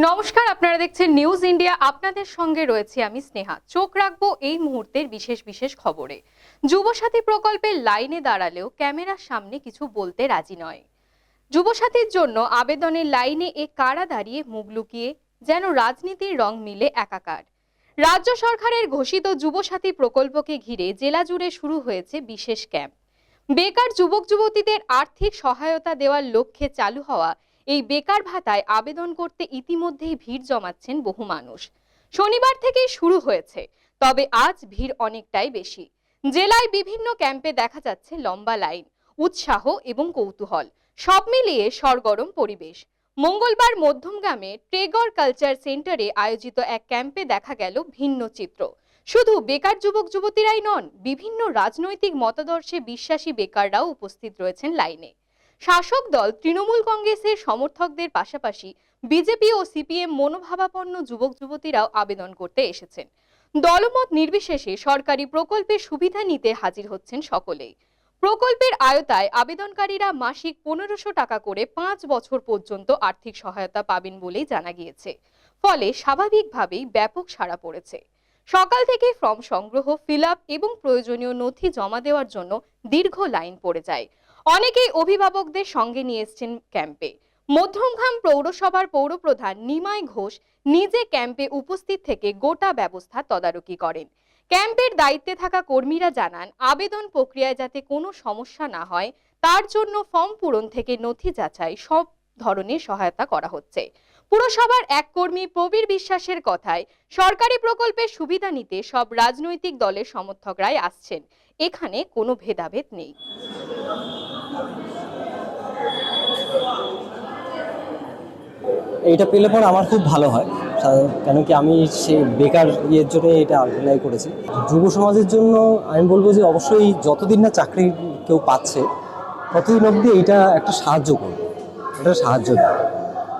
নমস্কার, আপনারা দেখছেন নিউজ ইন্ডিয়া। আপনাদের সঙ্গে রয়েছে আমি স্নেহা। চোখ রাখবো এই মুহূর্তের বিশেষ খবরে। যুবসাথী প্রকল্পের লাইনে দাঁড়ালেও ক্যামেরার সামনে কিছু বলতে রাজি নয়। যুবসাথীর জন্য আবেদনের লাইনে কারা দাঁড়িয়ে মুখ লুকিয়ে, যেন রাজনীতির রং মিলে একাকার। রাজ্য সরকারের ঘোষিত যুবসাথী প্রকল্পকে ঘিরে জেলা জুড়ে শুরু হয়েছে বিশেষ ক্যাম্প। বেকার যুবক যুবতীদের আর্থিক সহায়তা দেওয়ার লক্ষ্যে চালু হওয়া এই বেকার ভাতায় আবেদন করতে ইতিমধ্যেই ভিড় জমাচ্ছেন বহু মানুষ। শনিবার থেকেই শুরু হয়েছে, তবে আজ ভিড় অনেকটাই বেশি। জেলায় বিভিন্ন ক্যাম্পে দেখা যাচ্ছে লম্বা লাইন, উৎসাহ এবং কৌতূহল, সব মিলিয়ে সরগরম পরিবেশ। মঙ্গলবার মধ্যমগ্রামে ট্রেগর কালচার সেন্টারে আয়োজিত এক ক্যাম্পে দেখা গেল ভিন্ন চিত্র। শুধু বেকার যুবক যুবতীরাই নন, বিভিন্ন রাজনৈতিক মতাদর্শে বিশ্বাসী বেকাররাও উপস্থিত রয়েছেন লাইনে। শাসক দল তৃণমূল কংগ্রেসের সমর্থকদের পাশাপাশি বিজেপি ও সিপিএম মনোভাবাপন্ন যুবক যুবতীরাও আবেদন করতে এসেছেন। দলমত নির্বিশেষে সরকারি প্রকল্পের সুবিধা নিতে হাজির হচ্ছেন সকলেই। প্রকল্পের আওতায় আবেদনকারীরা মাসিক 1500 টাকা করে 5 বছর পর্যন্ত আর্থিক সহায়তা পাবেন বলেই জানা গিয়েছে। ফলে স্বাভাবিকভাবেই ব্যাপক সাড়া পড়েছে। সকাল থেকে ফর্ম সংগ্রহ, ফিল আপ এবং প্রয়োজনীয় নথি জমা দেওয়ার জন্য দীর্ঘ লাইন পড়ে যায়। অনেকেই অভিভাবকদের সঙ্গে নিয়ে এসেছেন ক্যাম্পে। মধ্যমগ্রাম পৌরসভার পৌরপ্রধান নিমাই ঘোষ নিজে ক্যাম্পে উপস্থিত থেকে গোটা ব্যবস্থা তদারকি করেন। ক্যাম্পের দায়িত্বে থাকা কর্মীরা জানান, আবেদন প্রক্রিয়ায় যাতে কোনো সমস্যা না হয় তার জন্য ফর্ম পূরণ থেকে নথি যাচাই সব ধরনের সহায়তা করা হচ্ছে। পুরসভার এক কর্মী প্রবীর বিশ্বাসের কথায়, সরকারি প্রকল্পের সুবিধা নিতে সব রাজনৈতিক দলের সমর্থকরাই আসছেন, এখানে কোনো ভেদাভেদ নেই। এটা পেলে পর আমার খুব ভালো হয়, কেন কি আমি সে বেকার ইয়ের জন্য এটা অ্যাপ্লাই করেছি। যুব সমাজের জন্য আমি বলবো যে অবশ্যই যতদিন না চাকরি কেউ পাচ্ছে ততদিন অবধি এটা একটা সাহায্য করবে, এটা সাহায্য দেয়,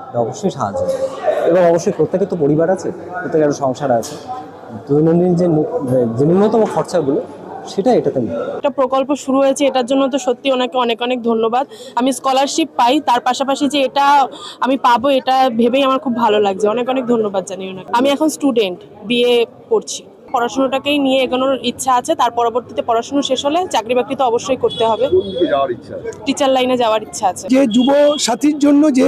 এটা অবশ্যই সাহায্য দেয়। এবং অবশ্যই প্রত্যেকের তো পরিবার আছে, প্রত্যেকের একটা সংসার আছে, দৈনন্দিন যে ন্যূনতম খরচাগুলো সেটা এটাতে নেই। একটা প্রকল্প শুরু হয়েছে, এটার জন্য তো সত্যি ওনাকে অনেক ধন্যবাদ। আমি স্কলারশিপ পাই, তার পাশাপাশি যে এটা আমি পাবো এটা ভেবেই আমার খুব ভালো লাগছে। অনেক ধন্যবাদ জানি ওনাকে। আমি এখন স্টুডেন্ট, বিএ পড়ছি। পড়াশোনাটাকেই নিয়ে এগোনোর ইচ্ছা আছে। তার পরবর্তীতে পড়াশোনা শেষ হলে চাকরি বাকরি তো অবশ্যই করতে হবে। টিচার লাইনে যাওয়ার ইচ্ছা আছে। যে যুব সাথীর জন্য যে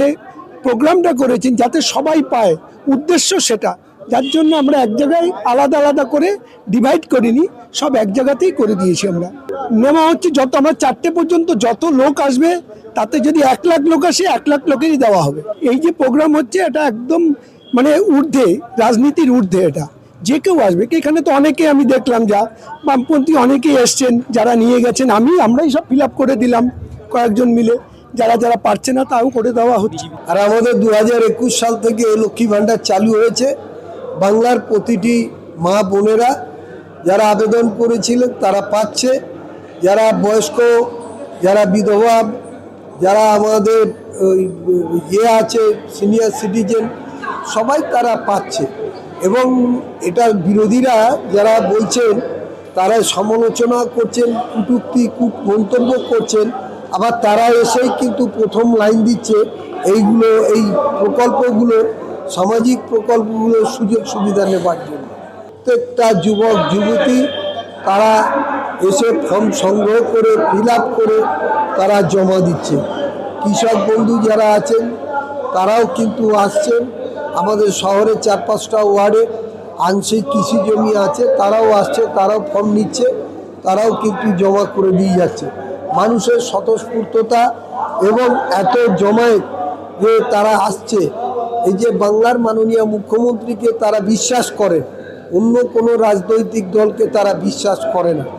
প্রোগ্রামটা করেছেন যাতে সবাই পায়, উদ্দেশ্য সেটা, যার জন্য আমরা এক জায়গায় আলাদা আলাদা করে ডিভাইড করিনি, সব এক জায়গাতেই করে দিয়েছি। আমরা নেওয়া হচ্ছে যত, আমরা 4টে পর্যন্ত যত লোক আসবে তাতে যদি 1 লাখ লোক আসে 1 লাখ লোকেরই দেওয়া হবে। এই যে প্রোগ্রাম হচ্ছে এটা একদম মানে ঊর্ধ্বে, রাজনীতির ঊর্ধ্বে, এটা যে কেউ আসবে। এখানে তো অনেকে আমি দেখলাম যা বামপন্থী অনেকেই এসছেন, যারা নিয়ে গেছেন, আমরাই সব ফিল আপ করে দিলাম কয়েকজন মিলে, যারা পারছে না তাও করে দেওয়া হচ্ছে। আর আমাদের 2021 সাল থেকে লক্ষ্মী ভাণ্ডার চালু হয়েছে। বাংলার প্রতিটি মা বোনেরা যারা আবেদন করেছিলেন তারা পাচ্ছে, যারা বয়স্ক, যারা বিধবা, যারা আমাদের আছে সিনিয়র সিটিজেন, সবাই তারা পাচ্ছে। এবং এটার বিরোধীরা যারা বলছেন তারা সমালোচনা করছেন, কটূক্তি মন্তব্য করছেন, আবার তারা এসেই কিন্তু প্রথম লাইন দিচ্ছে এইগুলো, এই প্রকল্পগুলো, সামাজিক প্রকল্পগুলোর সুযোগ সুবিধা নেবার জন্য। প্রত্যেকটা যুবক যুবতী তারা এসে ফর্ম সংগ্রহ করে ফিল আপ করে তারা জমা দিচ্ছে। কৃষক বন্ধু যারা আছেন তারাও কিন্তু আসছেন। আমাদের শহরের 4-5টা ওয়ার্ডে আংশিক কৃষি জমি আছে, তারাও আসছে, তারাও ফর্ম নিচ্ছে, তারাও কিন্তু জমা করে দিয়ে যাচ্ছে। মানুষের স্বতঃস্ফূর্ততা এবং এত জমায়েত যে তারা আসছে, এই যে বাংলার মাননীয় মুখ্যমন্ত্রীকে তারা বিশ্বাস করে, অন্য কোনো রাজনৈতিক দলকে তারা বিশ্বাস করে না।